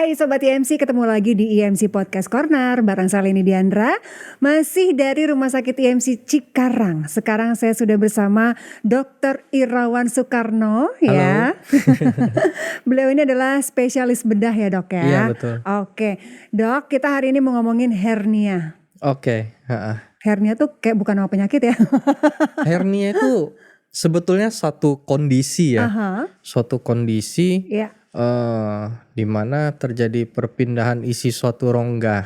Hai Sobat IMC, ketemu lagi di IMC Podcast Corner bareng Salini Diandra. Masih dari Rumah Sakit IMC Cikarang. Sekarang saya sudah bersama Dr. Irawan Soekarno ya. Beliau ini adalah spesialis bedah ya dok ya. Iya betul. Oke dok, kita hari ini mau ngomongin hernia. Oke. Hernia tuh kayak bukan nama penyakit ya. Hernia itu sebetulnya suatu kondisi ya. Suatu kondisi Iya. di mana terjadi perpindahan isi suatu rongga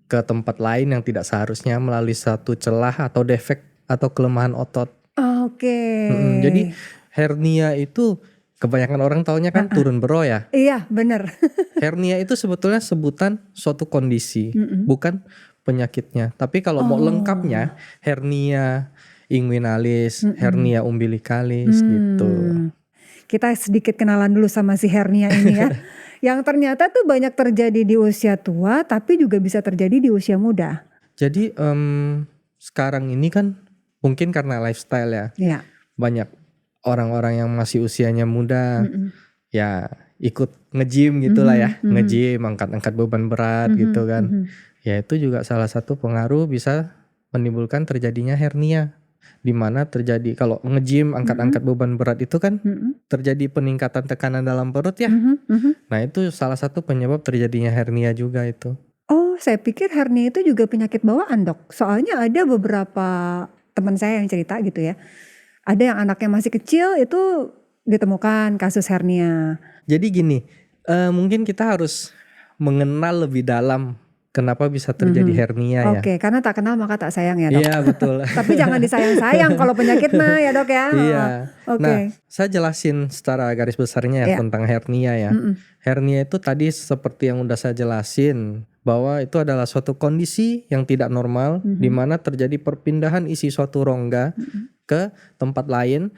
ke tempat lain yang tidak seharusnya melalui satu celah atau defek atau kelemahan otot. Oke. Jadi hernia itu kebanyakan orang taunya kan turun bero ya. Iya benar. Hernia itu sebetulnya sebutan suatu kondisi, bukan penyakitnya. Tapi kalau mau lengkapnya, hernia inguinalis, hernia umbilikalis gitu. Kita sedikit kenalan dulu sama si hernia ini ya. Yang ternyata tuh banyak terjadi di usia tua, tapi juga bisa terjadi di usia muda. Jadi sekarang ini kan mungkin karena lifestyle ya. Iya. Banyak orang-orang yang masih usianya muda, ya ikut nge-gym gitulah ya. Nge-gym, angkat-angkat beban berat gitu kan. Ya itu juga salah satu pengaruh bisa menimbulkan terjadinya hernia. Di mana terjadi kalau nge-gym angkat-angkat beban berat itu kan terjadi peningkatan tekanan dalam perut ya. Nah itu salah satu penyebab terjadinya hernia juga itu. Oh, saya pikir hernia itu juga penyakit bawaan dok. Soalnya ada beberapa teman saya yang cerita gitu ya. Ada yang anaknya masih kecil itu ditemukan kasus hernia. Jadi gini, mungkin kita harus mengenal lebih dalam kenapa bisa terjadi hernia ya. Oke, karena tak kenal maka tak sayang ya dok. Iya betul. Tapi jangan disayang-sayang kalau penyakit mah ya dok ya. Iya. Oke. Nah, saya jelasin secara garis besarnya ya tentang hernia ya. Hernia itu tadi seperti yang udah saya jelasin bahwa itu adalah suatu kondisi yang tidak normal di mana terjadi perpindahan isi suatu rongga ke tempat lain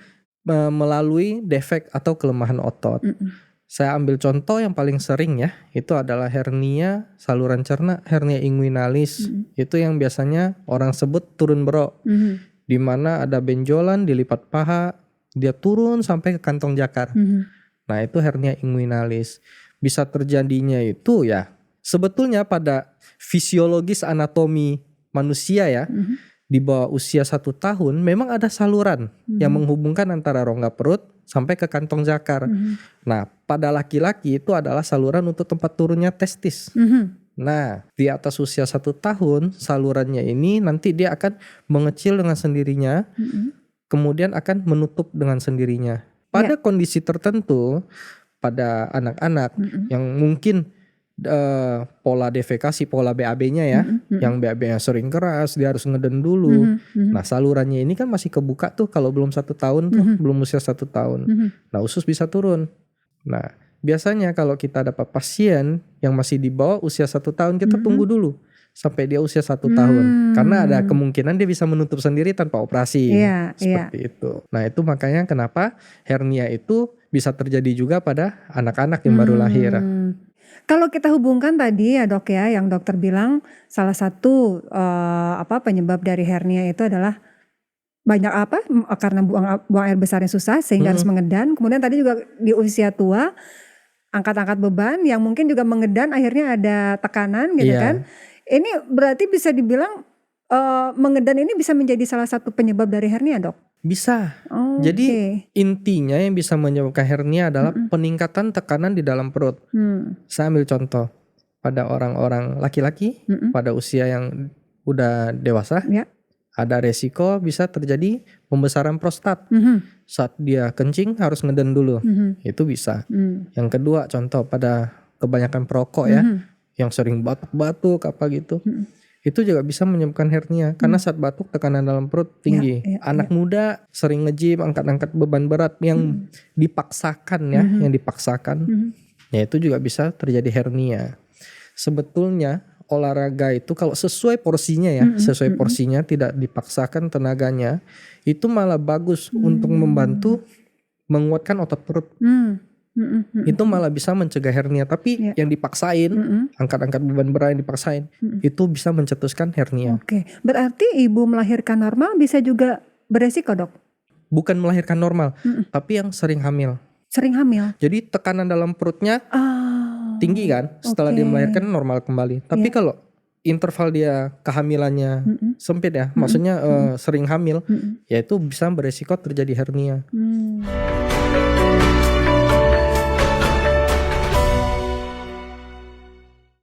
melalui defek atau kelemahan otot. Saya ambil contoh yang paling sering ya, itu adalah hernia saluran cerna, hernia inguinalis. Itu yang biasanya orang sebut turun bero. Di mana ada benjolan di lipat paha, dia turun sampai ke kantong jakar. Nah, itu hernia inguinalis. Bisa terjadinya itu ya, sebetulnya pada fisiologis anatomi manusia ya, di bawah usia 1 tahun memang ada saluran yang menghubungkan antara rongga perut sampai ke kantong jakar. Nah, pada laki-laki itu adalah saluran untuk tempat turunnya testis. Nah, di atas usia 1 tahun salurannya ini nanti dia akan mengecil dengan sendirinya, kemudian akan menutup dengan sendirinya. Pada kondisi tertentu, pada anak-anak yang mungkin pola defekasi, pola BAB-nya ya, yang BAB-nya sering keras, dia harus ngeden dulu. Nah, salurannya ini kan masih kebuka tuh kalau belum 1 tahun tuh, belum usia 1 tahun. Nah, usus bisa turun. Nah, biasanya kalau kita dapat pasien yang masih di bawah usia 1 tahun, kita tunggu dulu sampai dia usia 1 tahun, karena ada kemungkinan dia bisa menutup sendiri tanpa operasi. Seperti itu. Nah, itu makanya kenapa hernia itu bisa terjadi juga pada anak-anak yang baru lahir. Kalau kita hubungkan tadi ya dok ya, yang dokter bilang salah satu penyebab dari hernia itu adalah banyak karena buang air besarnya susah sehingga harus mengedan. Kemudian tadi juga di usia tua angkat-angkat beban yang mungkin juga mengedan akhirnya ada tekanan gitu kan. Ini berarti bisa dibilang mengedan ini bisa menjadi salah satu penyebab dari hernia dok? Bisa. Jadi intinya yang bisa menyebabkan hernia adalah peningkatan tekanan di dalam perut. Saya ambil contoh pada orang-orang laki-laki pada usia yang udah dewasa, ada resiko bisa terjadi pembesaran prostat. Saat dia kencing harus ngeden dulu, itu bisa. Yang kedua contoh pada kebanyakan perokok ya, yang sering batuk-batuk apa gitu. Itu juga bisa menyebabkan hernia karena saat batuk tekanan dalam perut tinggi. Anak muda sering nge-gym, angkat-angkat beban berat yang dipaksakan ya, yang dipaksakan. Ya itu juga bisa terjadi hernia. Sebetulnya olahraga itu kalau sesuai porsinya ya, sesuai porsinya, tidak dipaksakan tenaganya, itu malah bagus untuk membantu menguatkan otot perut. Itu malah bisa mencegah hernia. Tapi yang dipaksain, angkat-angkat beban berat yang dipaksain, itu bisa mencetuskan hernia. Oke, berarti ibu melahirkan normal bisa juga beresiko dok? Bukan melahirkan normal, tapi yang sering hamil. Sering hamil? Jadi tekanan dalam perutnya tinggi kan, setelah dia oke. melahirkan normal kembali. Tapi kalau interval dia kehamilannya sempit ya, maksudnya sering hamil, ya itu bisa beresiko terjadi hernia.